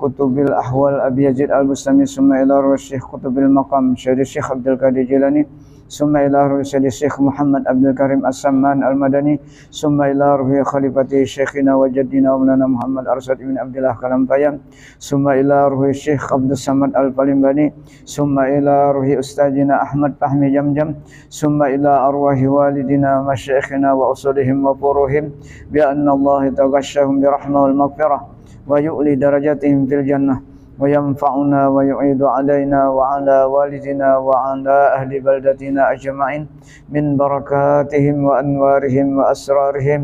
قطب الأحوال أبي يزيد البستامي ثم إلى روح الشيخ قطب المقام سيد الشيخ عبد القادر الجيلاني ثم إلى روح سيد الشيخ محمد عبد الكريم السمان المدني ثم إلى روح خليفته شيخنا وجدنا ومولانا محمد أرشد بن عبد الله كلامبيان ثم إلى روح الشيخ عبد الصمد البالمباني ثم إلى روح أستاذنا أحمد فهمي جمجم ثم إلى أرواح والدنا مشايخنا وأصولهم وفروهم بأن الله يتغشاهم برحمة والمغفرة ويؤلي درجاتهم في الجنة وينفعنا ويعيد علينا وعلى والدنا وعلى أهل بلدتنا أجمعين من بركاتهم وأنوارهم وأسرارهم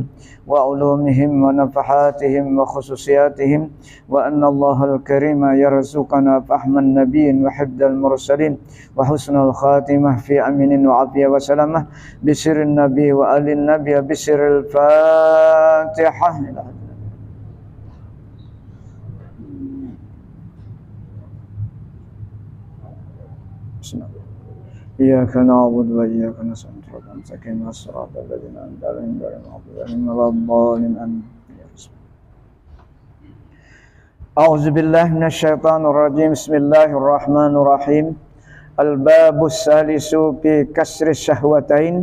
وعلومهم ونفحاتهم وخصوصياتهم وأن الله الكريم يرزقنا فهم النبيين وحفظ المرسلين وحسن الخاتمة في أمن وعافية وسلامة بسر النبي وآل النبي بسر الفاتحة. إياك نعبد وإياك نستعين الصراط الذين أنعمت عليهم غير المغضوب عليهم ولا الضالين آمين. أعوذ بالله من الشيطان الرجيم بسم الله الرحمن الرحيم. الباب الثالث في كسر الشهوتين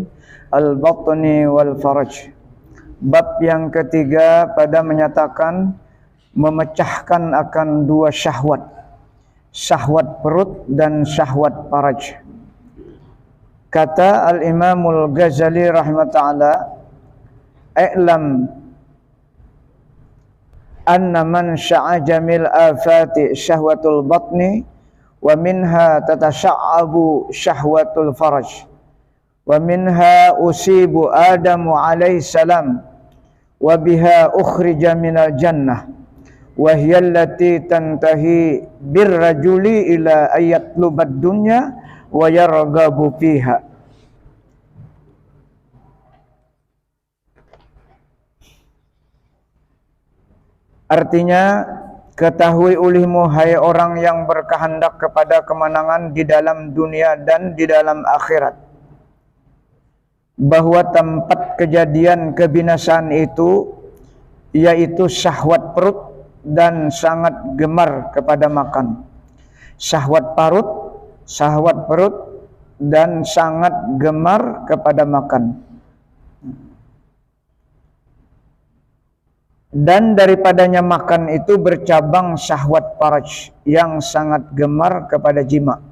al-batni wal faraj. Bab yang ketiga pada menyatakan memecahkan akan dua syahwat, syahwat perut dan syahwat faraj. Kata Al-Imamul Ghazali rahimahullah, "I'lam anna man sya'a jamil afati syahwatul batni wa minha tatasha'abu syahwatul faraj wa minha usibu Adamu alaihi salam wa biha ukhrija minal jannah wa hiya allati tantahi birrajuli ila ayatlubad dunya wa yarghabu fiha." Artinya, ketahui olehmu hai orang yang berkehendak kepada kemenangan di dalam dunia dan di dalam akhirat, bahwa tempat kejadian kebinasaan itu yaitu syahwat perut dan sangat gemar kepada makan. Syahwat perut dan sangat gemar kepada makan. Dan daripadanya makan itu bercabang syahwat faraj yang sangat gemar kepada jima.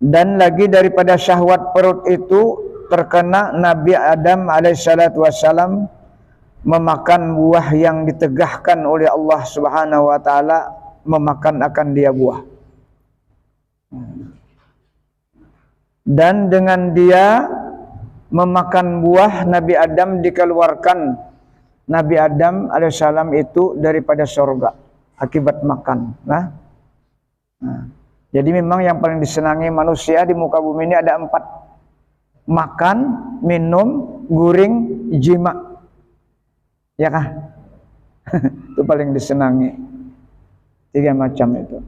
Dan lagi daripada syahwat perut itu terkena Nabi Adam alaihissalatu wassalam memakan buah yang ditegahkan oleh Allah subhanahu wa ta'ala, memakan akan dia buah. Dan dengan dia memakan buah, Nabi Adam dikeluarkan, Nabi Adam alaihissalam itu daripada surga akibat makan. Jadi memang yang paling disenangi manusia di muka bumi ini ada 4: makan, minum, guring, jima. Ya kah? Itu paling disenangi. 3 macam itu.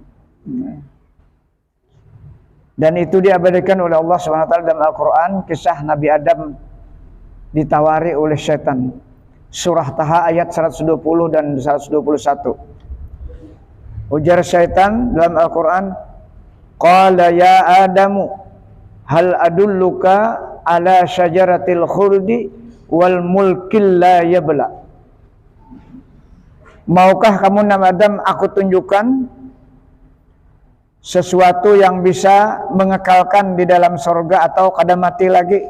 Dan itu diabadikan oleh Allah SWT dalam Al-Quran, kisah Nabi Adam ditawari oleh syaitan. Surah Taha ayat 120 dan 121. Ujar syaitan dalam Al-Quran, "Qala ya Adamu, hal adulluka ala syajaratil khuldi wal mulkil la yabla." Maukah kamu Nabi Adam aku tunjukkan sesuatu yang bisa mengekalkan di dalam surga atau kada mati lagi?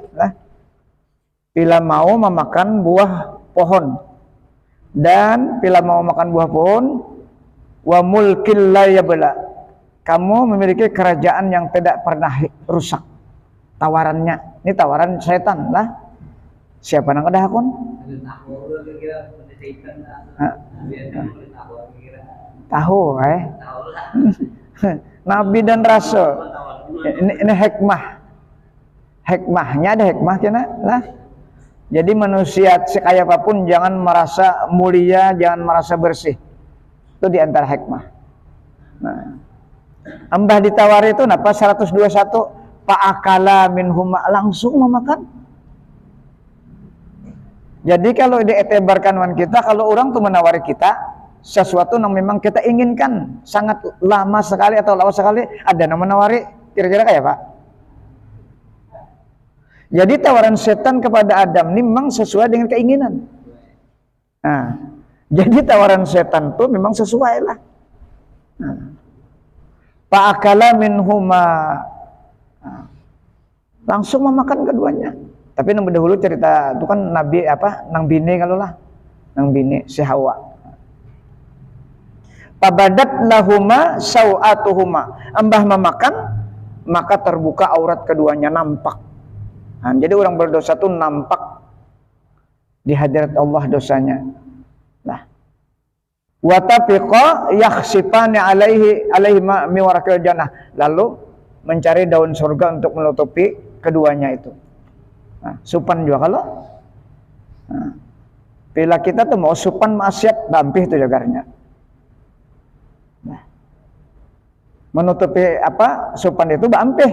Bila mau memakan buah pohon, dan bila mau makan buah pohon, wa mulkil la yabla, kamu memiliki kerajaan yang tidak pernah rusak. Tawarannya, ini tawaran setan lah. Siapa nang kada hakun? Tahu Nabi dan Rasul. Ini hikmah. Hikmahnya ada hikmah kena lah. Jadi manusia sekaya apapun jangan merasa mulia, jangan merasa bersih. Itu diantara hikmah. Ambah ditawari itu napa 121 fa'akala minhuma, langsung memakan. Jadi kalau dietebarkan wan kita, kalau orang tuh menawari kita sesuatu yang memang kita inginkan sangat lama sekali atau lama sekali, ada yang menawari, kira-kira kayak Pak. Jadi tawaran setan kepada Adam ini memang sesuai dengan keinginan. Nah, jadi tawaran setan tuh memang sesuai lah. Fa'akala minhuma, langsung memakan keduanya. Tapi nang dahulu cerita itu kan Nabi apa, nang bini kalau lah, nang bini si Hawa. Pabadat lahuma sawatuhuma, ambah memakan maka terbuka aurat keduanya, nampak. Nah, jadi orang berdosa tuh nampak di hadirat Allah dosanya. Nah, watafiqa yakhsifani alaihi miwarakil jannah, lalu mencari daun surga untuk menutupi keduanya itu. Nah, supan juga kalau bila kita tuh mau supan maksiat, dampih itu jagarnya. Nah, menutupi apa supan itu bampih.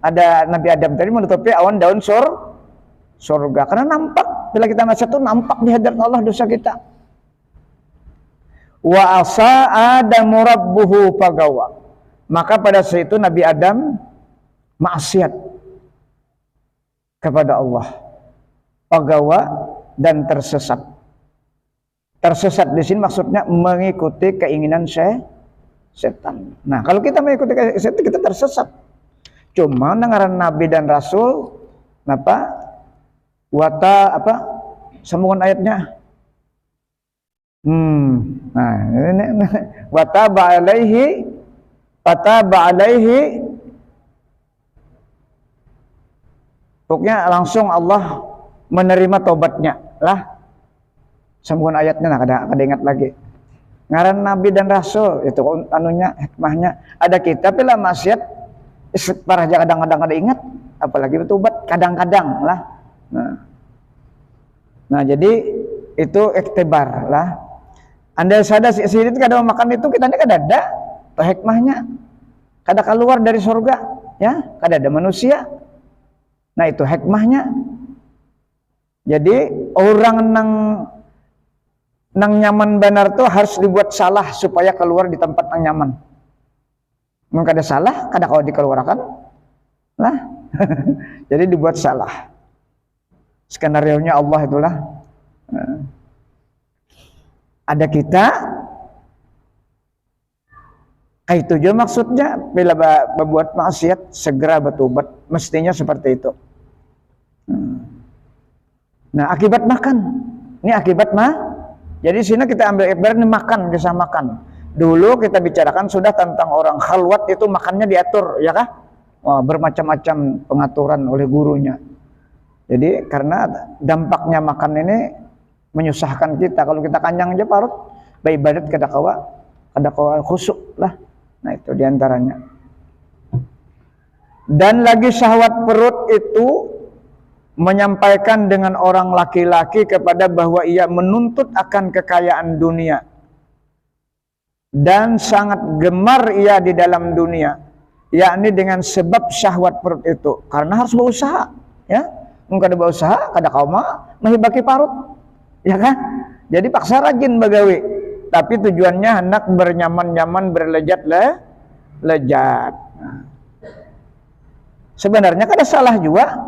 Ada Nabi Adam tadi menutupi awan daun surga karena nampak bila kita maksiat tuh nampak di hadirat Allah dosa kita. Wa asa Adamu rabbuhu fagawa, maka pada saat itu Nabi Adam maksiat kepada Allah, pagawa dan tersesat. Tersesat di sini maksudnya mengikuti keinginan setan. Nah, kalau kita mengikuti keinginan setan, kita tersesat. Cuma dengaran Nabi dan Rasul, apa? Wata apa? Sambungan ayatnya. Nah, ini wataba alaihi pokoknya langsung Allah menerima tobatnya lah. Sambungan ayatnya nah kada ingat lagi. Ngaran Nabi dan Rasul itu anunya hikmahnya. Ada kita bila maksiat parah aja kadang-kadang kada ingat, apalagi bertobat kadang-kadang lah. Nah, jadi itu iktibar lah. Anda sadar sirit kada makan itu kita ini kada ada hikmahnya. Kada keluar dari surga, ya, kada ada manusia. Nah, itu hikmahnya. Jadi orang nang nyaman benar tuh harus dibuat salah supaya keluar di tempat yang nyaman. Mau kada salah, kada kau dikeluarkan. Lah. Jadi dibuat salah. Skenario-nya Allah itulah. Ada kita itu juga maksudnya bila berbuat maksiat segera bertobat, mestinya seperti itu. Nah, akibat makan ini akibat jadi sini kita ambil ibarat makan, bisa makan. Dulu kita bicarakan sudah tentang orang khalwat itu makannya diatur, ya kah? Bermacam-macam pengaturan oleh gurunya. Jadi karena dampaknya makan ini menyusahkan kita. Kalau kita kanyang aja parut, beribadat kada kawa khusyuk lah. Nah, itu diantaranya. Dan lagi syahwat perut itu menyampaikan dengan orang laki-laki kepada bahwa ia menuntut akan kekayaan dunia dan sangat gemar ia di dalam dunia, yakni dengan sebab syahwat perut itu. Karena harus berusaha, ya. Mungkin ada berusaha, kada kauma menghibaki parut, ya kan? Jadi paksa rajin bagawi. Tapi tujuannya hendak bernyaman-nyaman, berlejat lejat. Nah, sebenarnya kada salah juga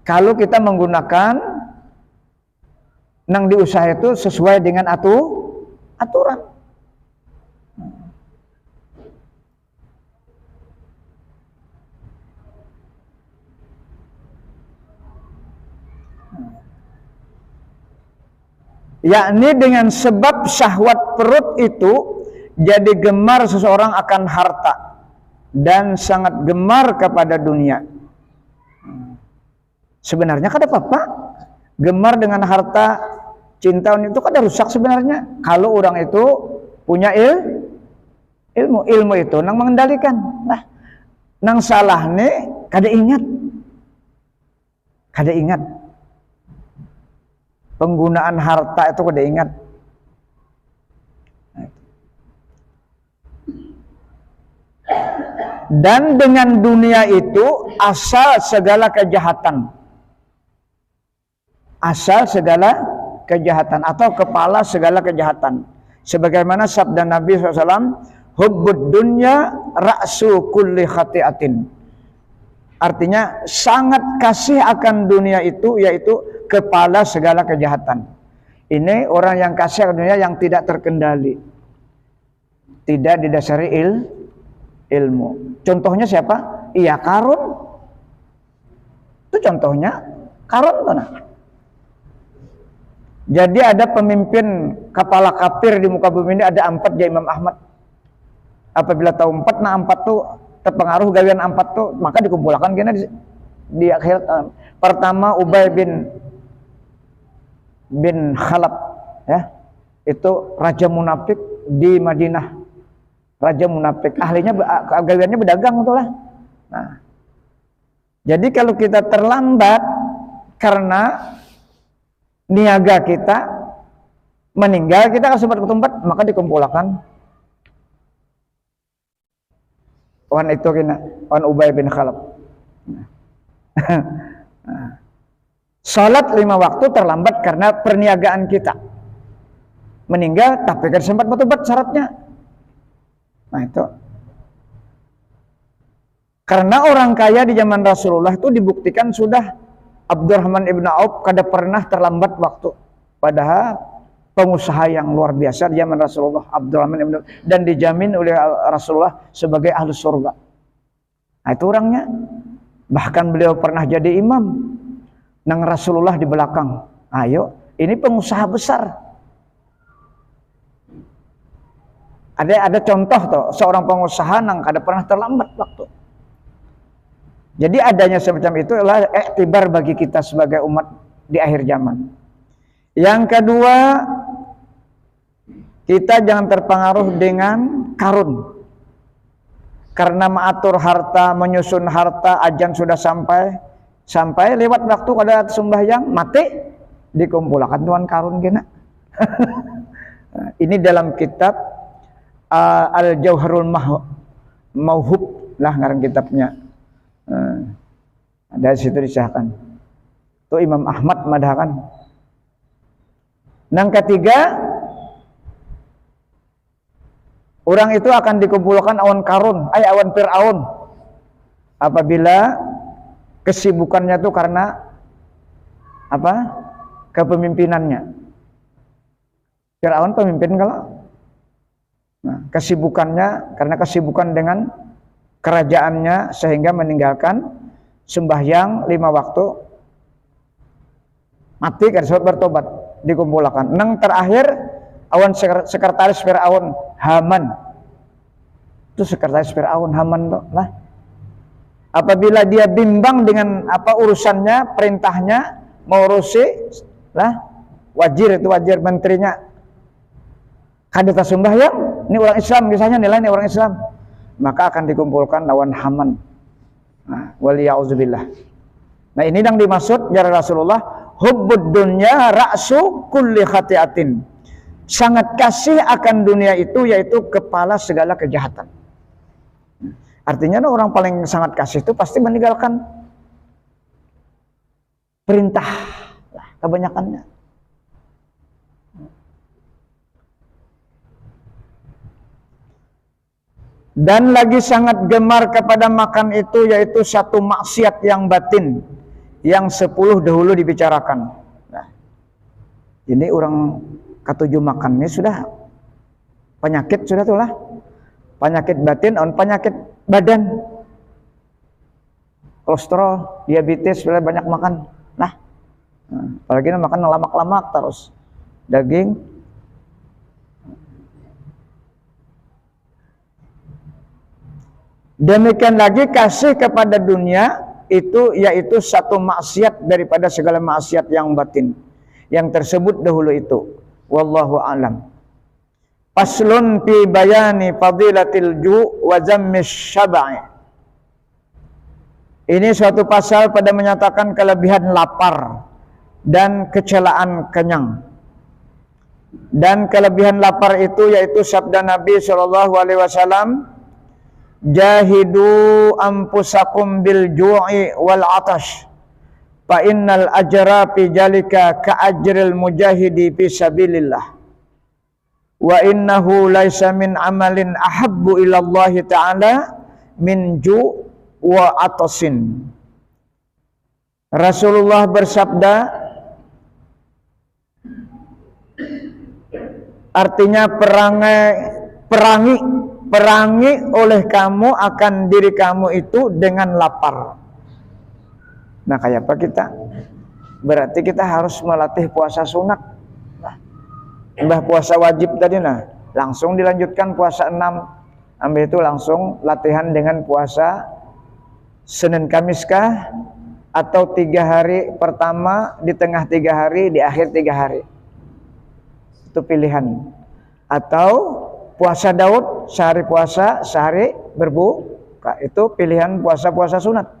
kalau kita menggunakan nang diusaha itu sesuai dengan aturan. Yakni dengan sebab syahwat perut itu jadi gemar seseorang akan harta dan sangat gemar kepada dunia. Sebenarnya kada apa-apa gemar dengan harta, cinta itu kada rusak sebenarnya kalau orang itu punya ilmu itu nang mengendalikan. Nah, nang salah nih kada ingat penggunaan harta itu kada ingat. Dan dengan dunia itu asal segala kejahatan. asal segala kejahatan atau kepala segala kejahatan. Sebagaimana sabda Nabi SAW, hubbud dunya ra'su kulli khati'atin. Artinya sangat kasih akan dunia itu yaitu kepala segala kejahatan. Ini orang yang kasih akan dunia yang tidak terkendali, tidak didasari ilmu. Contohnya siapa? Iya, Qarun. Itu contohnya Qarun tanah. Jadi ada pemimpin kepala kafir di muka bumi ini ada 4 ya Imam Ahmad. Apabila tahu 4, nah 4 tuh terpengaruh gawian 4 tuh, maka dikumpulkan kena di akhirat. Pertama Ubay bin Khalaf, ya, itu raja munafik di Madinah. Raja munafik, ahlinya gawiannya berdagang itulah. Nah, jadi kalau kita terlambat karena niaga kita meninggal, kita harus sempat ketumpat, maka dikumpulkan wan itu kena wan Ubay bin Khalaf. Salat 5 waktu terlambat karena perniagaan kita meninggal, tapi kan sempat betul-betul syaratnya. Nah itu karena orang kaya di zaman Rasulullah itu dibuktikan sudah Abdurrahman ibn Auf kada pernah terlambat waktu, padahal pengusaha yang luar biasa di zaman Rasulullah Abdurrahman ibn Auf, dan dijamin oleh Rasulullah sebagai ahli surga. Nah itu orangnya, bahkan beliau pernah jadi imam nang Rasulullah di belakang. Ayo, ini pengusaha besar. Ada contoh tuh seorang pengusaha nang kada pernah terlambat waktu. Jadi adanya semacam itu adalah iktibar bagi kita sebagai umat di akhir zaman. Yang kedua, kita jangan terpengaruh dengan Qarun. Karena mengatur harta, menyusun harta, ajan sudah sampai lewat waktu kada sembahyang, mati dikumpulkan tuan Qarun kena. Ini dalam kitab Al-Jauharul Mauhub lah ngaran kitabnya. Dari situ disahkan. Itu Imam Ahmad madhakan. Yang ketiga, orang itu akan dikumpulkan awan Qarun, awan Fir'aun. Apabila kesibukannya itu karena apa? Kepemimpinannya. Fir'aun pemimpin kalau. Nah, kesibukannya karena kesibukan dengan kerajaannya sehingga meninggalkan sembahyang 5 waktu, mati kan saat bertobat dikumpulkan. Nang terakhir awan sekretaris Firaun Haman. Itu sekretaris Firaun Haman lah. Apabila dia bimbang dengan apa urusannya, perintahnya mau urusi lah, wazir menterinya kada sembahyang, ini orang Islam misalnya, nilainya orang Islam, maka akan dikumpulkan lawan Haman. Nah, waliyauzubillah. Nah, ini yang dimaksud dari Rasulullah, hubbud dunya ra'su kulli khati'atin. Sangat kasih akan dunia itu yaitu kepala segala kejahatan. Artinya orang paling sangat kasih itu pasti meninggalkan perintah lah, kebanyakannya. Dan lagi sangat gemar kepada makan itu yaitu satu maksiat yang batin yang 10 dahulu dibicarakan. Nah, ini orang ketujuh makan ini sudah penyakit sudah tuh lah, penyakit batin, penyakit badan, kolesterol, diabetes, banyak makan. Nah, apalagi makan lemak-lemak terus, daging. Demikian lagi kasih kepada dunia itu yaitu satu maksiat daripada segala maksiat yang batin yang tersebut dahulu itu. Wallahu a'lam. Faslun fi bayani fadilatil ju' wa zammis syab'i. Ini suatu pasal pada menyatakan kelebihan lapar dan kecelaan kenyang. Dan kelebihan lapar itu yaitu sabda Nabi SAW, jahidu ampusakum bil ju'i wal atash fa innal ajra fi jalika ka ajril mujahidi fi sabilillah wa innahu laisa min amalin ahabbu ila Allah ta'ala min ju' wa atasin. Rasulullah bersabda, artinya perangi oleh kamu akan diri kamu itu dengan lapar. Nah, kayak apa kita? Berarti kita harus melatih puasa sunat. Mbah puasa wajib tadi, nah langsung dilanjutkan puasa 6. Ambil itu langsung latihan dengan puasa Senin Kamis kah? Atau 3 hari pertama, di tengah 3 hari, di akhir 3 hari. Itu pilihan. Atau puasa Daud, sehari puasa, sehari berbuka. Itu pilihan puasa-puasa sunat.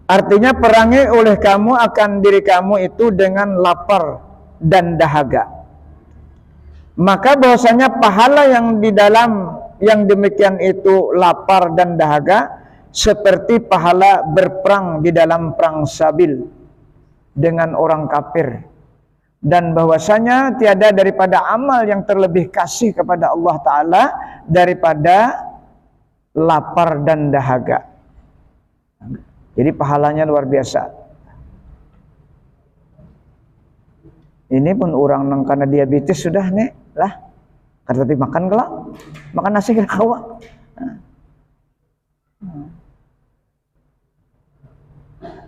Artinya perangi oleh kamu akan diri kamu itu dengan lapar dan dahaga. Maka bahwasanya pahala yang di dalam yang demikian itu lapar dan dahaga seperti pahala berperang di dalam perang Sabil dengan orang kafir. Dan bahwasanya tiada daripada amal yang terlebih kasih kepada Allah Ta'ala daripada lapar dan dahaga. Jadi pahalanya luar biasa. Ini pun orang nang karena diabetes sudah nih lah. Karena tapi makan gelak, makan nasi kawa.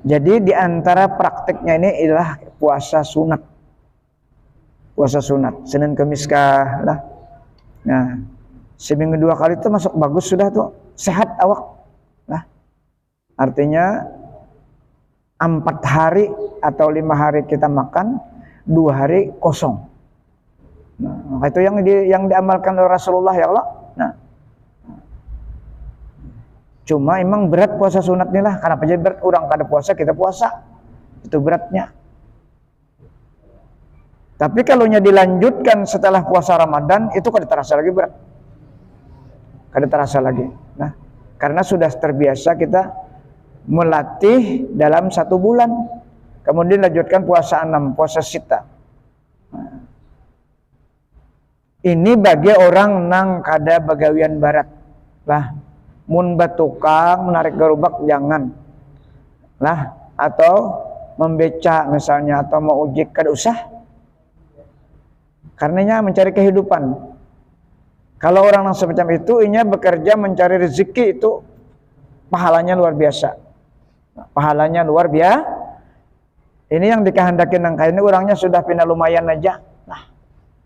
Jadi di antara prakteknya ini ialah puasa sunat. Puasa sunat, Senin Kamis kah lah. Nah, seminggu 2 kali itu masuk bagus sudah tuh, sehat awak. Artinya 4 hari atau 5 hari kita makan, 2 hari kosong. Nah, itu yang diamalkan oleh Rasulullah ya Allah. Nah, cuma emang berat puasa sunat nih lah. Karena jadi berat, orang kada puasa kita puasa, itu beratnya. Tapi kalau dilanjutkan setelah puasa Ramadan, itu kada terasa lagi berat, kada terasa lagi. Nah, karena sudah terbiasa kita melatih dalam 1 bulan, kemudian lanjutkan puasa 6, puasa sita. Ini bagi orang nang kada bagawian barat lah, mun batukang menarik gerobak jangan lah, atau membeca misalnya, atau mau ojek kada usah, karenanya mencari kehidupan. Kalau orang yang semacam itu, inya bekerja mencari rezeki, itu pahalanya luar biasa. Pahalanya luar biasa. Ini yang dikehendaki nang ini orangnya sudah pina lumayan aja. Nah,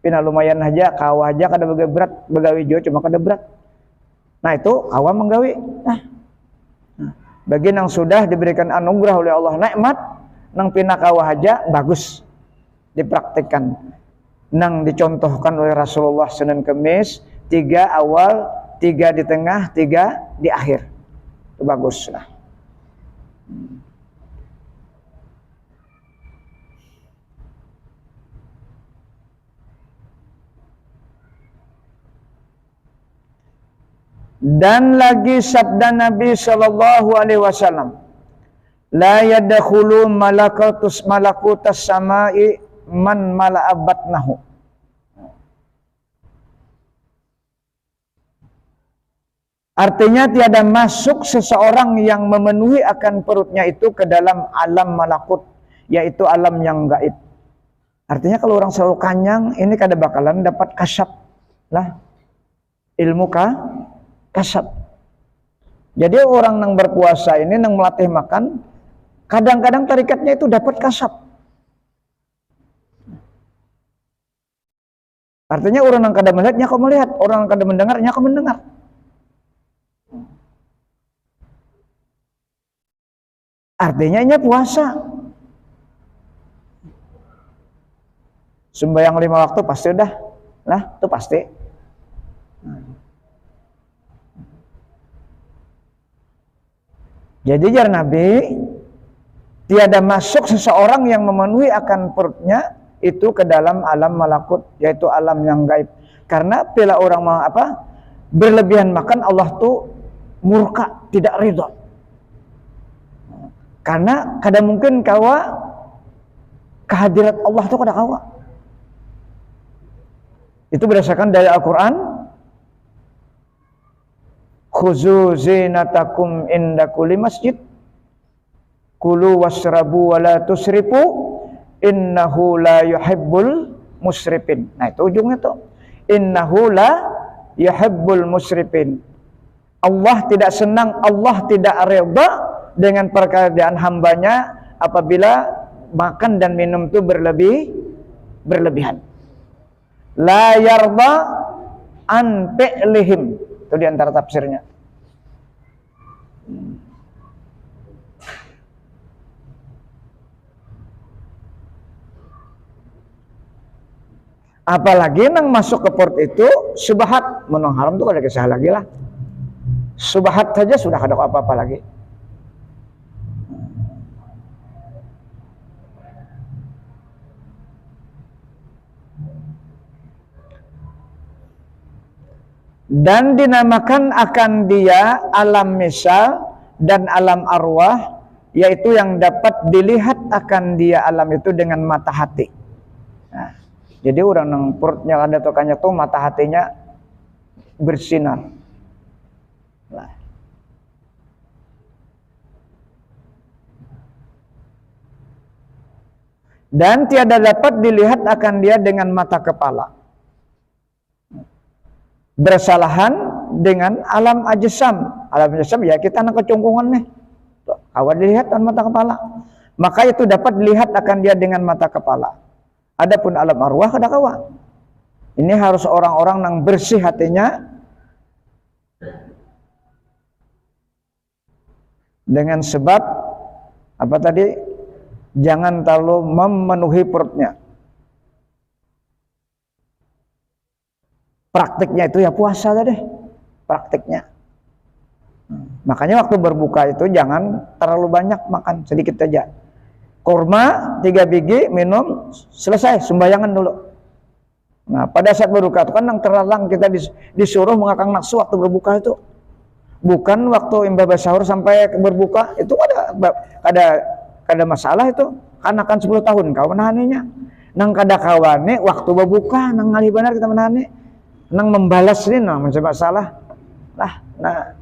pina lumayan aja, kawa aja kada berat, begawi jo cuma kada berat. Nah, itu kawa menggawi. Nah, bagi yang sudah diberikan anugerah oleh Allah nikmat, nang pina kawa aja bagus dipraktikkan. Nang dicontohkan oleh Rasulullah Senin Kamis, 3 awal, 3 di tengah, 3 di akhir. Itu bagus lah. Dan lagi sabda Nabi sallallahu alaihi wasallam, la yadkhulu malakutas samai man mala'abatnahu. Artinya tiada masuk seseorang yang memenuhi akan perutnya itu ke dalam alam malakut, yaitu alam yang gaib. Artinya kalau orang selalu kanyang, ini kada bakalan dapat kasyaf lah, ilmu kasyaf. Jadi orang yang berpuasa ini, yang melatih makan, kadang-kadang tarikatnya itu dapat kasyaf. Artinya orang yang kada melihatnya kau melihat, orang yang kada mendengarnya kau mendengar. Artinya ini puasa. Sembahyang 5 waktu pasti udah lah, itu pasti. Jadi jar Nabi, tiada masuk seseorang yang memenuhi akan perutnya itu ke dalam alam malakut, yaitu alam yang gaib. Karena bila orang berlebihan makan, Allah tuh murka, tidak ridha. Karena kadang mungkin kawa kehadirat Allah tuh kada kawa. Itu berdasarkan dari Al-Quran. Khuzu zinatakum inda kulli masjid. Kulu wasrabu wa la tusrifu. Innahu la yuhibbul musrifin. Nah itu ujungnya tuh. Innahu la yuhibbul musrifin. Allah tidak senang, Allah tidak redha dengan perkataan hambanya apabila makan dan minum itu berlebihan. La yarda an fi'lihim. Itu di antara tafsirnya. Apalagi nang masuk ke perut itu subhat, menang haram tuh kada kisah lagi lah. Subhat saja sudah ada apa-apa lagi. Dan dinamakan akan dia alam misal dan alam arwah, yaitu yang dapat dilihat akan dia alam itu dengan mata hati. Nah, jadi orang yang perutnya ada tokannya tuh mata hatinya bersinar. Nah. Dan tiada dapat dilihat akan dia dengan mata kepala. Bersalahan dengan alam ajsam. Alam ajsam ya kita anak kecungkungan nih. Awal dilihat dengan mata kepala. Maka itu dapat dilihat akan dia dengan mata kepala. Adapun alam arwah kada kawa. Ini harus orang-orang yang bersih hatinya dengan sebab apa tadi? Jangan terlalu memenuhi perutnya. Praktiknya itu ya puasa tadi, praktiknya. Makanya waktu berbuka itu jangan terlalu banyak makan, sedikit saja. Kurma 3 biji, minum, selesai, sembayangan dulu. Nah pada saat berbuka itu kan yang terlarang kita disuruh mengakang nafsu waktu berbuka itu. Bukan waktu imbah sahur sampai berbuka, itu ada masalah itu. Kan akan 10 tahun kau menahaninya. Nang kada kawane waktu berbuka, nang ngalih benar kita menahani. Nang membalas ini nang mencoba salah lah. Nah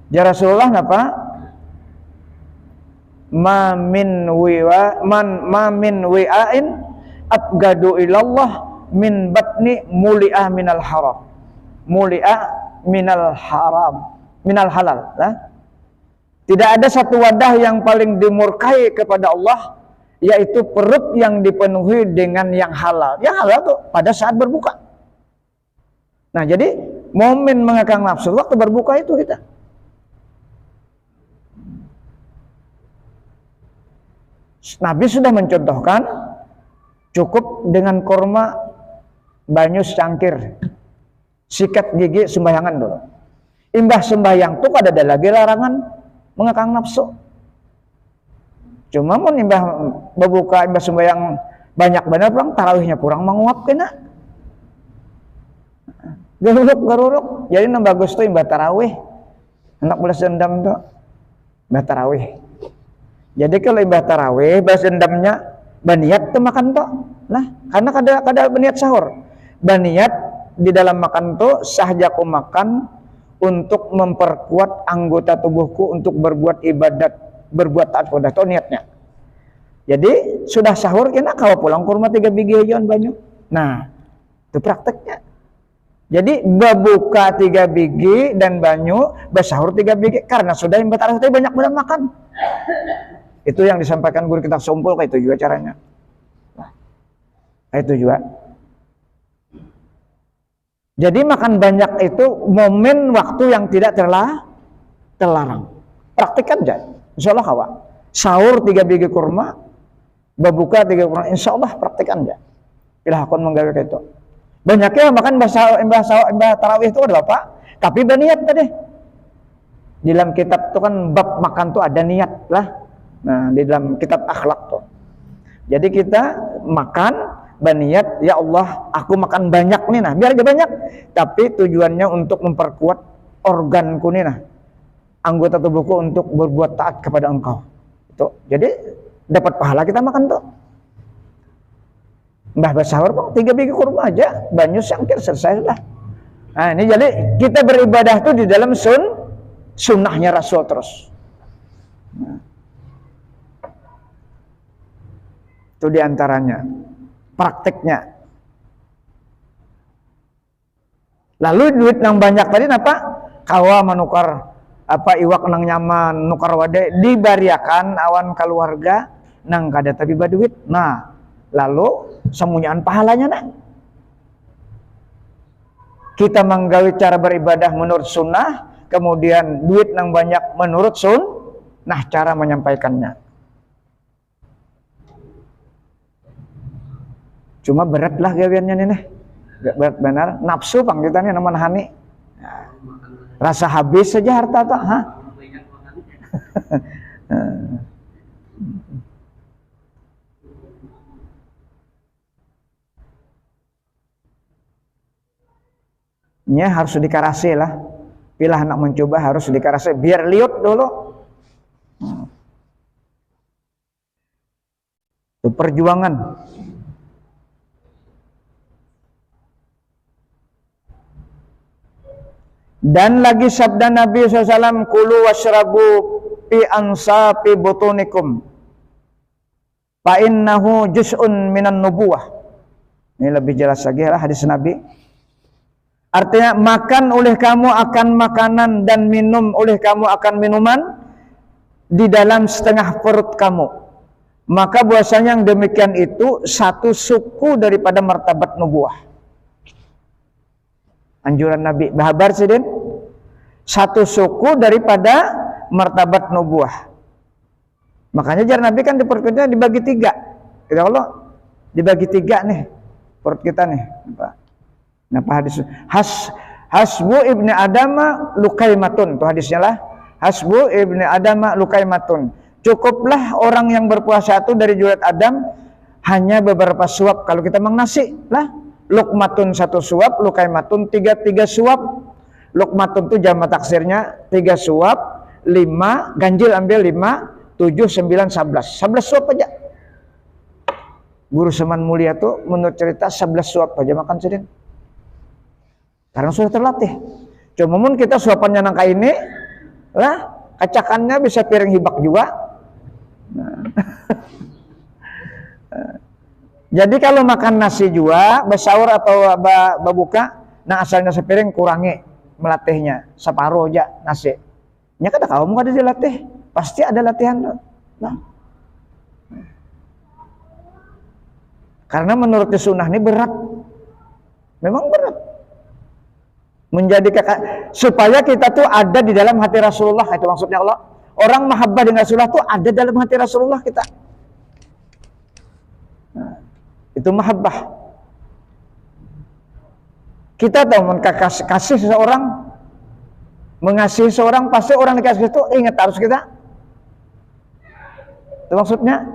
ya Rasulullah napa ma min wi'ain abgadu ilallah min batni muli'ah minal haram, muli'ah minal haram, minal halal. Nah, tidak ada satu wadah yang paling dimurkai kepada Allah, yaitu perut yang dipenuhi dengan yang halal. Yang halal tuh pada saat berbuka. Nah jadi momen mengekang nafsu waktu berbuka itu kita. Nabi sudah mencontohkan cukup dengan kurma banyu secangkir, sikat gigi sembayangan dulu. Imbah sembayang tuh ada lagi larangan mengekang nafsu. Cuma mau imbah berbuka, imbah sembayang banyak benar pulang, tarawihnya kurang menguap kena. Garuruk. Jadi yang bagus tuh imbah tarawih. Anak balas dendam tuh imbah tarawih. Jadi kalau imbah tarawih balas dendamnya baniat tuh makan tuh. Nah, karena kada baniat sahur. Baniat di dalam makan tuh sahjaku makan untuk memperkuat anggota tubuhku untuk berbuat ibadat, berbuat taat kepada Allah, niatnya. Jadi sudah sahur kena kalau pulang kurma 3 biji aja banyak. Nah, itu prakteknya. Jadi berbuka 3 biji dan banyu, bersahur 3 biji karena sudah imbah tarawih tadi banyak makan. Itu yang disampaikan guru kita sumpul, kayak itu juga caranya. Nah, itu juga. Jadi makan banyak itu momen waktu yang tidak terlarang. Praktikkan aja, insya Allah kawan. Sahur 3 biji kurma, berbuka 3 kurma, insya Allah praktikkan aja. Bila akun menggawe kayak itu. Banyaknya makan imbah tarawih itu ada apa? Tapi berniat tadi. Di dalam kitab itu kan bab makan tuh ada niat lah. Nah, di dalam kitab akhlak tuh. Jadi kita makan berniat, ya Allah, aku makan banyak nih, nah biar gak banyak, tapi tujuannya untuk memperkuat organku nih, nah anggota tubuhku untuk berbuat taat kepada Engkau. Itu. Jadi dapat pahala kita makan tuh. Mbah bersahur kok 3 biji kurma aja, banyu sangkir selesai lah. Nah ini jadi kita beribadah tuh di dalam sunnahnya Rasul terus. Nah, itu diantaranya prakteknya. Lalu duit yang banyak tadi apa? Kawa menukar apa iwak nang nyaman nukar wade dibariakan awan keluarga nang kada tapi baduit. Nah, lalu semunyaan pahalanya nah. Kita menggawi cara beribadah menurut sunnah, kemudian duit nang banyak menurut nah cara menyampaikannya. Cuma berat lah gawiannya nih, berat benar. Nafsu pang kita nih nama hani. Rasa habis saja harta tak, ha? Nya harus dikarasi lah. Bila anak mencoba harus dikarasi biar liut dulu. Itu perjuangan. Dan lagi sabda Nabi SAW, kulu washrabu fi ansapi butunikum fa innahu juz'un minan nubuwah. Ini lebih jelas lagi lah hadis Nabi. Artinya makan oleh kamu akan makanan dan minum oleh kamu akan minuman di dalam setengah perut kamu. Maka bahwasanya yang demikian itu satu suku daripada martabat nubuwah. Anjuran Nabi bahabar sidin satu suku daripada martabat nubuwah. Makanya jar Nabi kan di perut kita dibagi 3. Ya Allah, dibagi 3 nih perut kita nih. Nah, hadis hasbu ibni adama lukaimatun, tuh hadisnya lah. Hasbu ibni adama lukaimatun. Cukuplah orang yang berpuasa itu dari zuriat Adam hanya beberapa suap. Kalau kita mang nasi lah. Lukmatun 1 suap, lukaimatun 3 suap. Lukmatun itu jama taksirnya 3 suap, 5 ganjil ambil 5, 7, 9, 11 suap aja. Guru Seman Mulia tuh menurut cerita 11 suap aja makan sidin. Karena sudah terlatih. Cuma mun kita suapannya nangka ini lah, kacakannya bisa piring hibak juga. Nah. Jadi kalau makan nasi juga, bersahur atau berbuka, nah asalnya sepiring kurangi melatihnya, separuh aja nasi. Nya kada kamu kada dilatih, pasti ada latihan. Nah. Karena menurut sunnah ini berat, memang berat. Menjadi supaya kita tuh ada di dalam hati Rasulullah, itu maksudnya Allah. Orang mahabbah dengan Rasulullah tuh ada dalam hati Rasulullah kita. Nah. Itu mahabbah. Kita tahu kasih seseorang, mengasihi seorang, pasti orang dikasih itu ingat harus kita. Itu maksudnya.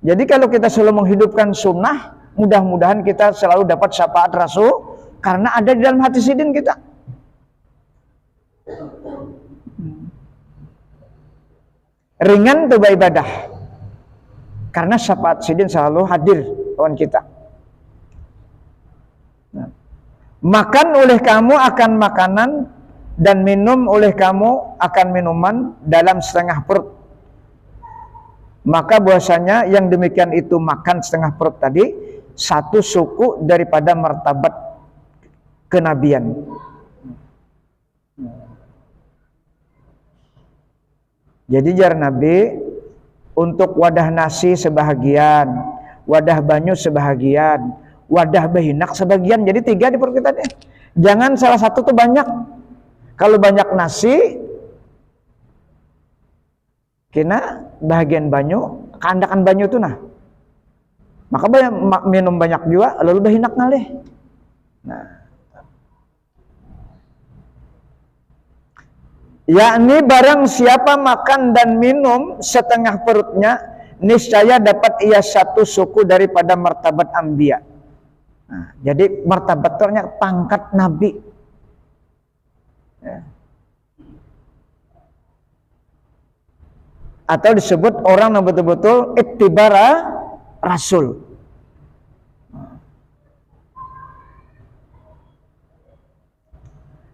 Jadi kalau kita selalu menghidupkan sunnah, mudah-mudahan kita selalu dapat syafaat Rasul karena ada di dalam hati sidin kita. Ringan tuh ibadah. Karena syafaat sidin selalu hadir kawan kita. Nah. Makan oleh kamu akan makanan dan minum oleh kamu akan minuman dalam setengah perut. Maka bahwasanya yang demikian itu makan setengah perut tadi satu suku daripada martabat kenabian. Jadi jar Nabi untuk wadah nasi sebahagian, wadah banyu sebahagian, wadah behinak sebagian. Jadi 3 di perut kita deh. Jangan salah satu tuh banyak. Kalau banyak nasi, kena bahagian banyu, keandakan banyu tuh nah. Maka minum banyak juga, lalu behinak ngalih. Nah. yakni barang siapa makan dan minum setengah perutnya, niscaya dapat ia satu suku daripada martabat anbiya. Nah, jadi martabatnya pangkat nabi. Ya. Atau disebut orang yang betul-betul ittibara rasul.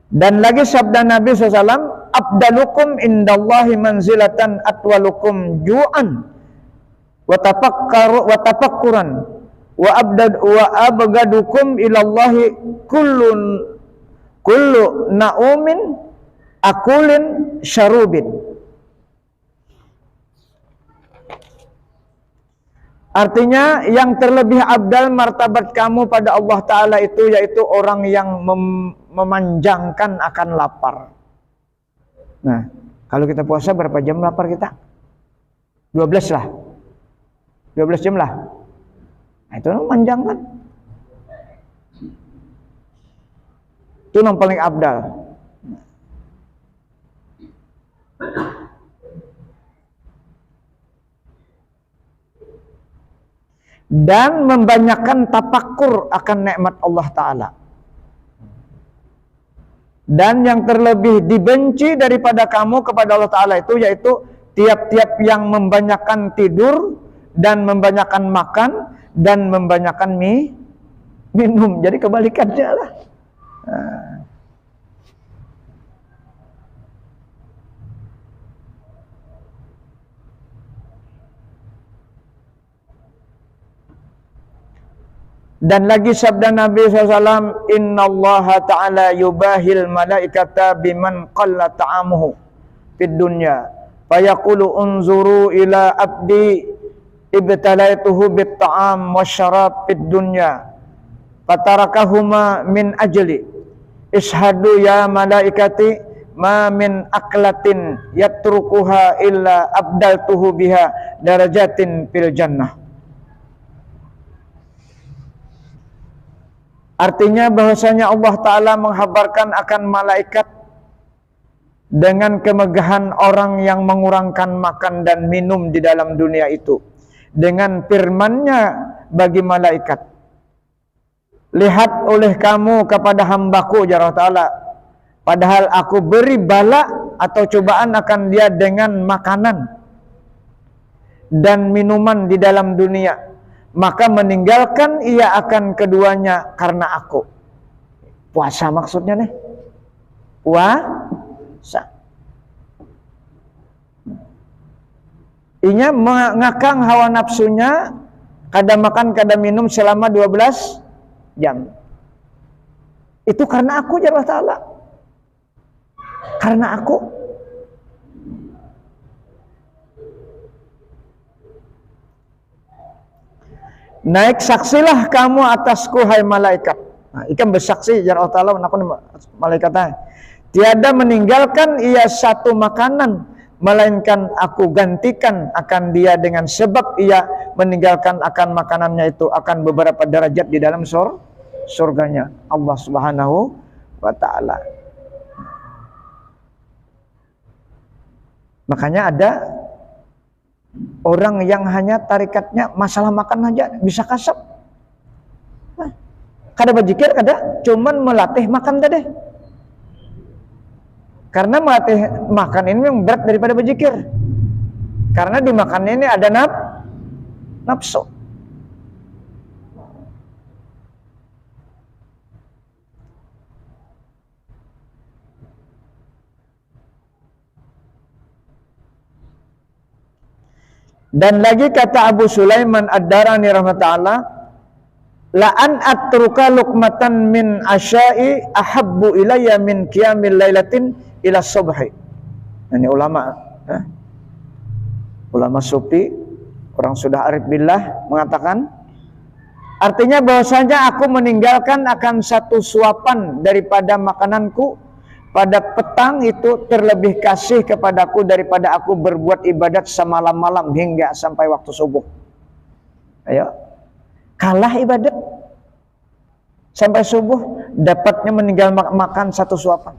Dan lagi sabda Nabi SAW, abdalukum indallahi manzilatan atwalukum ju'an wa tafakkuran wa abgadukum ilallahi kullu na'umin akulin syarubin. Artinya yang terlebih abdal martabat kamu pada Allah Ta'ala itu yaitu orang yang memanjangkan akan lapar. Nah, kalau kita puasa berapa jam lapar kita? 12 lah. 12 jam lah. Nah, itu memanjangkan. Itu yang paling abdal. Dan membanyakkan tafakkur akan nikmat Allah Ta'ala. Dan yang terlebih dibenci daripada kamu kepada Allah Ta'ala itu yaitu tiap-tiap yang membanyakkan tidur dan membanyakkan makan dan membanyakkan minum. Jadi kebalikannya lah. Nah. Dan lagi sabda Nabi SAW, Inna Allah Ta'ala yubahil malaikata biman qalla ta'amuhu fid dunya fayaqulu unzuru ila abdi ibtalaituhu bit ta'am wa syarab fid dunya fatarakahuma min ajli ishhadu ya malaikati ma min aklatin yatrukuha illa abdaltuhu biha darajatin fil jannah. Artinya bahwasanya Allah Ta'ala menghabarkan akan malaikat dengan kemegahan orang yang mengurangkan makan dan minum di dalam dunia itu. Dengan firman-Nya bagi malaikat, lihat oleh kamu kepada hambaku ya Allah Ta'ala, padahal aku beri bala atau cobaan akan dia dengan makanan dan minuman di dalam dunia, maka meninggalkan ia akan keduanya karena aku. Puasa maksudnya nih. Puasa. Inya mengakang hawa nafsunya, kada makan kada minum selama 12 jam. Itu karena aku ya Allah Ta'ala. Karena aku. Naik saksilah kamu atasku hai malaikat. Nah, ikan bersaksi ya Allah Ta'ala malaikatnya. Tiada meninggalkan ia satu makanan, melainkan aku gantikan akan dia dengan sebab ia meninggalkan akan makanannya itu akan beberapa derajat di dalam surganya Allah Subhanahu wa Ta'ala. Makanya ada orang yang hanya tarikatnya masalah makan aja bisa kasap. Nah, kada berzikir kada, cuman melatih makan tadi. Karena melatih makan ini memang berat daripada berzikir. Karena di makannya ini ada nafsu. Dan lagi kata Abu Sulaiman Ad-Darani rahmatullah, la an atruka luqmatan min asya'i ahabbu ilayya min qiyamil lailatin ila subhi. Ini ulama ulama sufi, orang sudah arif billah mengatakan, artinya bahwasanya aku meninggalkan akan satu suapan daripada makananku pada petang itu terlebih kasih kepadaku daripada aku berbuat ibadat semalam-malam hingga sampai waktu subuh. Ayo, kalah ibadat sampai subuh, dapatnya meninggal makan satu suapan.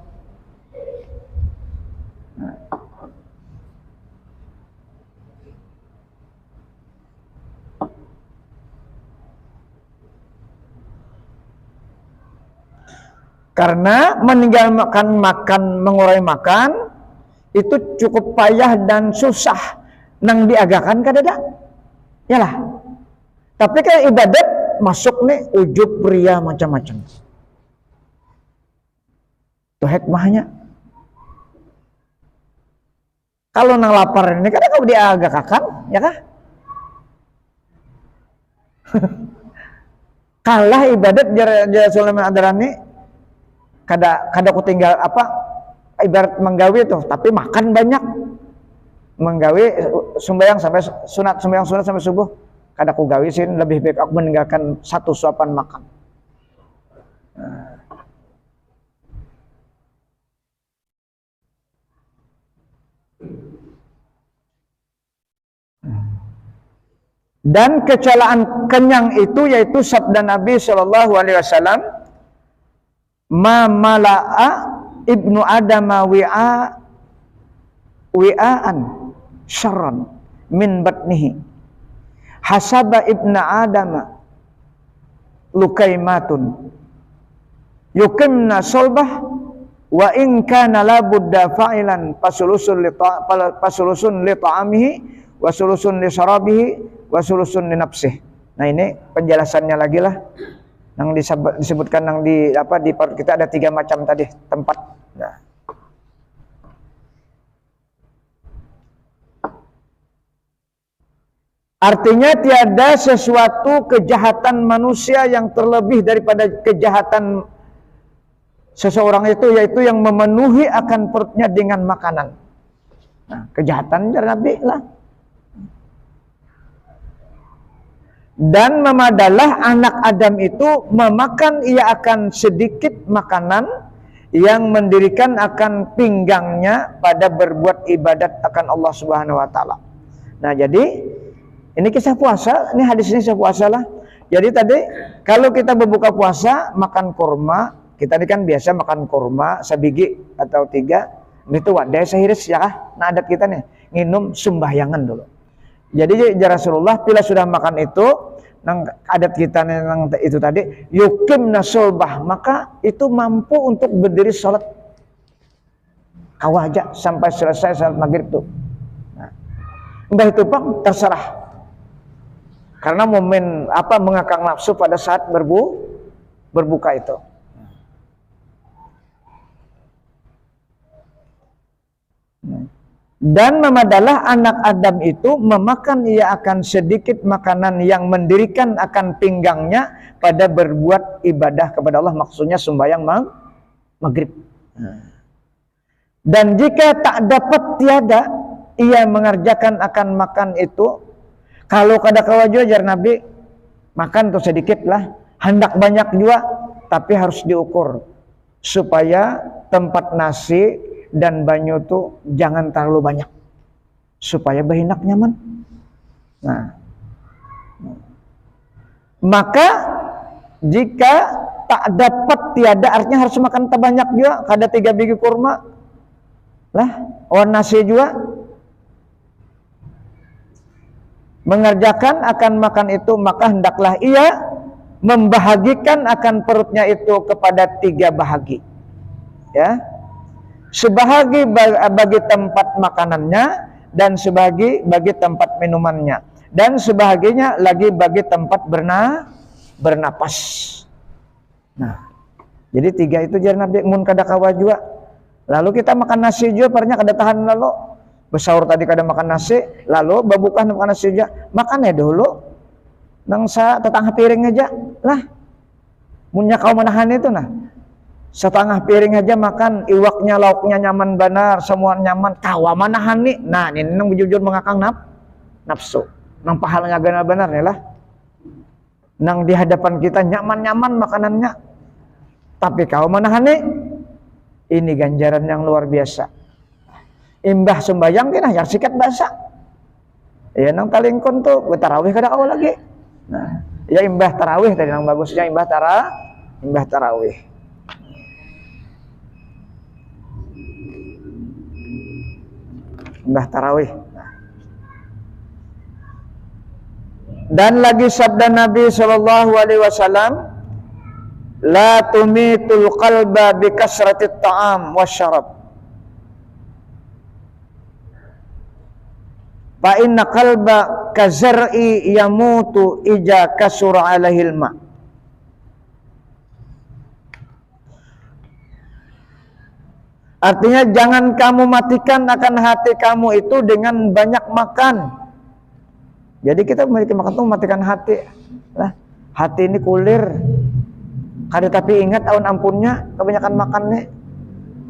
Karena meninggalkan makan, mengurai makan itu cukup payah dan susah. Nang diagakan kadada. Yalah. Tapi kayak ibadat masuk nih ujub pria macam-macam. Itu hikmahnya. Kalau nang lapar ini kadang kau diagakan, ya kah? Kalah ibadat jara Sulaiman Adrani kada ku tinggal apa ibarat menggawe tuh, tapi makan banyak. Menggawe sembahyang sampai sunat, sembahyang sunat sampai subuh kada ku gawisin, lebih baik aku meninggalkan satu suapan makan. Dan kecelaan kenyang itu yaitu sabda Nabi Shallallahu Alaihi Wasallam, ma mala'a ibnu adama wi'aan syarran min batnihi hasaba ibna adama lukaimatun yukimna solbah wa in kana la budda fa'ilan pasulusun li ta'amihi wa sulusun li syarabihi wa sulusun li nafsih. Nah ini penjelasannya lagi lah yang disebutkan yang di perut kita ada 3 macam tadi tempat. Nah. Artinya tiada sesuatu kejahatan manusia yang terlebih daripada kejahatan seseorang itu, yaitu yang memenuhi akan perutnya dengan makanan. Nah, kejahatan dari Nabi lah. Dan memadalah anak Adam itu memakan ia akan sedikit makanan yang mendirikan akan pinggangnya pada berbuat ibadat akan Allah Subhanahu wa taala. Nah, jadi ini kisah puasa, ini hadis ini kisah puasa lah. Jadi tadi kalau kita berbuka puasa makan kurma, kita ini kan biasa makan kurma sebiji atau 3, itu wadah sehiris ya, nah adat kita nih nginum sembahyangan dulu. Jadi ya Rasulullah bila sudah makan itu, nang adat kita nang itu tadi yukim nasolbah, maka itu mampu untuk berdiri sholat kawaja sampai selesai salat maghrib tuh. Nah, entah itu pak terserah, karena momen mengakang nafsu pada saat berbuka itu. Dan memadalah anak Adam itu memakan ia akan sedikit makanan yang mendirikan akan pinggangnya pada berbuat ibadah kepada Allah, maksudnya sembahyang maghrib. Dan jika tak dapat tiada ia mengerjakan akan makan itu, kalau kada kawajo jar Nabi makan tuh sedikit lah, hendak banyak juga, tapi harus diukur supaya tempat nasi dan banyu tuh jangan terlalu banyak supaya berhinak nyaman. Nah, maka jika tak dapat tiada artinya harus makan terbanyak juga, kada 3 biji kurma lah, nasi juga. Mengerjakan akan makan itu, maka hendaklah ia membahagikan akan perutnya itu kepada 3 bahagi, ya, sebahagi bagi tempat makanannya, dan sebagi bagi tempat minumannya, dan sebahaginya lagi bagi tempat bernapas. Nah, jadi 3 itu jar Nabi mun kada kawa juga. Lalu kita makan nasi juga parnya kada tahan, lalu bersahur tadi kada makan nasi, lalu berbuka makan nasi juga, makan ya dulu nang tetangga piring aja lah, munnya kau menahan itu nah. Setengah piring aja makan, iwaknya lauknya nyaman benar, semua nyaman, kawa manahan nih. Nah ini nang jujur mengakang nafsu, nang pahalanya benar-benar nih lah, nang di hadapan kita nyaman-nyaman makanannya, tapi kau manahan nih, ini ganjaran yang luar biasa. Imbah sembayang kena yang sikat basah, ya nang talingkon tuh tarawih kada kau lagi. Nah ya imbah tarawih tadi nang bagusnya imbah tarawih. Imbah tarawih. Dan lagi sabda Nabi Shallallahu Alaihi Wasallam, La tumitul qalba bi kasratit ta'am wasyarab. Fa inna qalba kazar'i yamutu ija kasura alaihil ma. Artinya jangan kamu matikan akan hati kamu itu dengan banyak makan. Jadi kita memiliki makan itu mematikan hati. Lah, hati ini kulir. Kada tapi ingat aun ampunnya kebanyakan makan nih.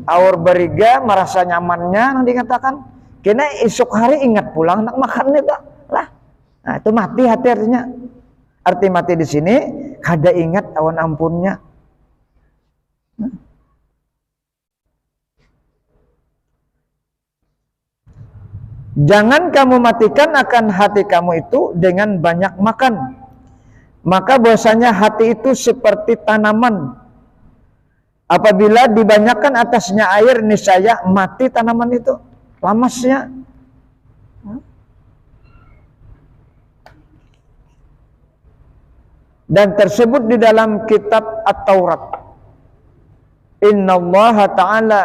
Aur beriga merasa nyamannya nang dikatakan. Kena esok hari ingat pulang nak makan nih tak. Lah. Nah, itu mati hati artinya. Arti mati di sini kada ingat aun ampunnya. Jangan kamu matikan akan hati kamu itu dengan banyak makan. Maka bahwasanya hati itu seperti tanaman. Apabila dibanyakan atasnya air, niscaya mati tanaman itu. Lamasnya. Dan tersebut di dalam kitab At-Taurat. Innallaha ta'ala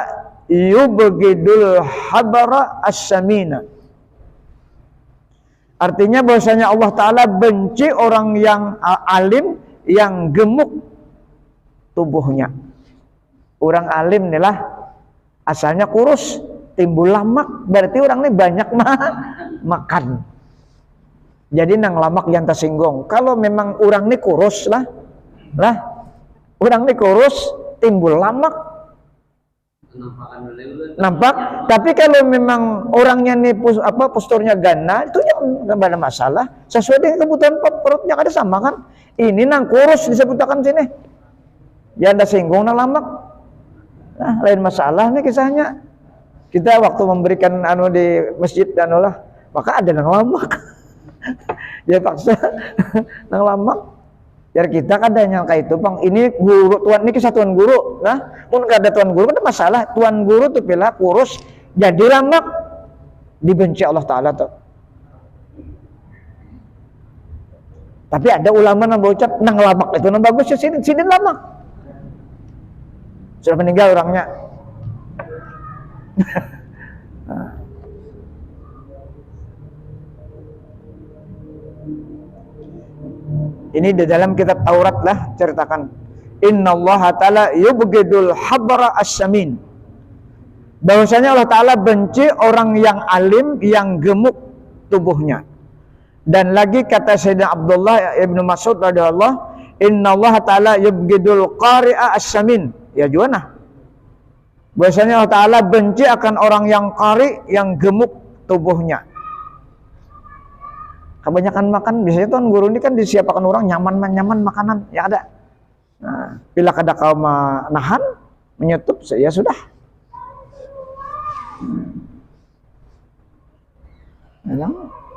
yubghidul habara as-samina. Artinya bahwasanya Allah Ta'ala benci orang yang alim, yang gemuk tubuhnya. Orang alim nih lah, asalnya kurus, timbul lamak, berarti orang ini banyak makan. Jadi nang lamak yang tersinggung. Kalau memang orang ini kurus lah, orang ini kurus, timbul lamak. Nampak, tapi kalau memang orangnya nih posturnya gana, itu jangan ada masalah. Sesuai dengan kebutuhan perutnya ada sama kan. Ini nang kurus disebutkan sini. Jangan ada singgung nang lamak. Nah, lain masalah nih kisahnya. Kita waktu memberikan di masjid lah, maka ada nang lamak. Dia paksa nang lamak. Biar kita kadang nyangka itu, Bang, ini guru tuan ini kisah tuan guru. Nah, pun kada tuan guru ada masalah. Tuan guru tuh pilih kurus jadi lamak, dibenci Allah Ta'ala tuh. Tapi ada ulama yang berucap nang lamak itu nang bagus ya sini lamak. Sudah meninggal orangnya. Ini di dalam kitab Taurat lah ceritakan. Innallaha ta'ala yubghidul habra as-samin. Bahwasanya Allah Ta'ala benci orang yang alim, yang gemuk tubuhnya. Dan lagi kata Sayyidina Abdullah ibnu Mas'ud radhiyallahu, innallaha ta'ala yubghidul qari'a as-samin. Ya juana. Bahwasanya Allah Ta'ala benci akan orang yang qari, yang gemuk tubuhnya. Kebanyakan makan, biasanya tuan guru ini kan disiapkan orang nyaman makanan, ya ada. Nah, bila kada kau menahan, menyetup, ya sudah.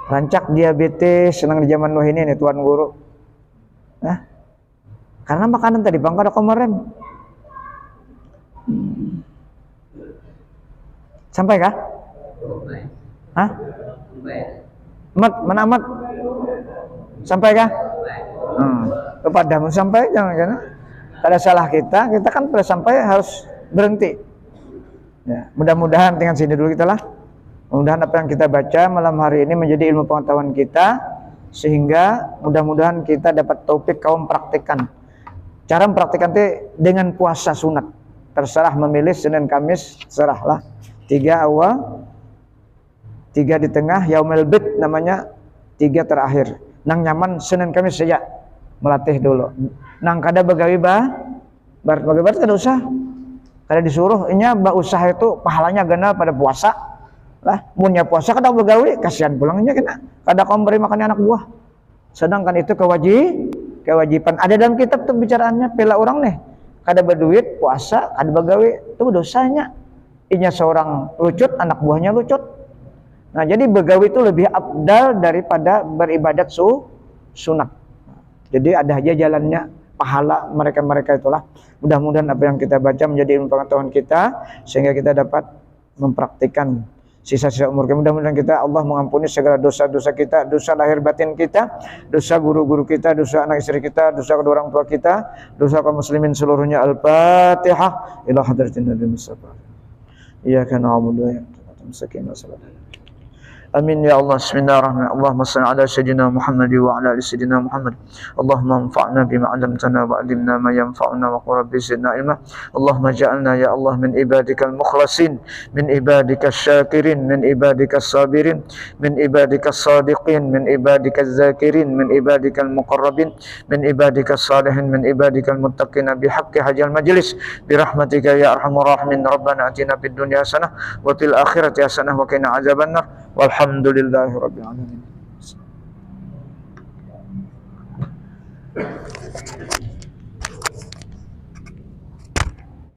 Rancak diabetes, senang di zaman Nuh ini nih tuan guru. Nah, karena makanan tadi bang kada kemarin. Sampai kah? Hah? Mana amat? Sampai kah? Kepadamu sampai, jangan ada salah kita kan pada sampai harus berhenti. Ya, mudah-mudahan dengan sini dulu kita lah. Mudah-mudahan apa yang kita baca malam hari ini menjadi ilmu pengetahuan kita, sehingga mudah-mudahan kita dapat taufik kaum praktikan. Cara mempraktikkan itu dengan puasa sunat. Terserah memilih Senin Kamis, serahlah. 3 awal, 3 di tengah, yaumil bid namanya, 3 terakhir. Nang nyaman Senin Kamis saja melatih dulu. Nang kada begawi bagaimana kada usah. Kada disuruh, inya usaha itu pahalanya gana pada puasa. Lah, punya puasa kada begawi, kasihan pulangnya kena. Kada kau beri makan anak buah. Sedangkan itu kewajiban. Ada dalam kitab tuh bicaraannya, pela orang nih kada berduit puasa, kada begawi, itu dosanya. Inya seorang lucut, anak buahnya lucut. Nah, jadi begawi itu lebih abdal daripada beribadat sunat. Jadi ada aja jalannya pahala mereka-mereka itulah. Mudah-mudahan apa yang kita baca menjadi ilmu pengetahuan kita, sehingga kita dapat mempraktikkan, sisa-sisa umur kita. Mudah-mudahan kita Allah mengampuni segala dosa-dosa kita, dosa lahir batin kita, dosa guru-guru kita, dosa anak istri kita, dosa kedua orang tua kita, dosa kaum muslimin seluruhnya. Al-Fatihah. Ila hadratin Nabi Mustafa. Iyyaka na'budu wa iyyaka nasta'in. Amin ya Allah. Bismillahirrahmanirrahim. Allahumma salli ala sayyidina Muhammad wa ala ali sayyidina Muhammad. Allahumma anfa'na bima 'allamtana wa 'allimna ma yanfa'una wa qur rabbi zidna ilma. Allahumma ja'alna ya Allah min ibadikal mukhlasin, min ibadikal syakirin, min ibadikal sabirin, min ibadikal sadiqin, min ibadikal zakirin, min ibadikal muqarrabin, min ibadikal salihin, min ibadikal muttaqin bihaqqi hajjal majlis bi rahmatika ya arhamar rahimin. Rabbana atina fid dunya hasanah wa fil akhirati hasanah wa qina azabannar. Walhamdulillahi rabbil alamin.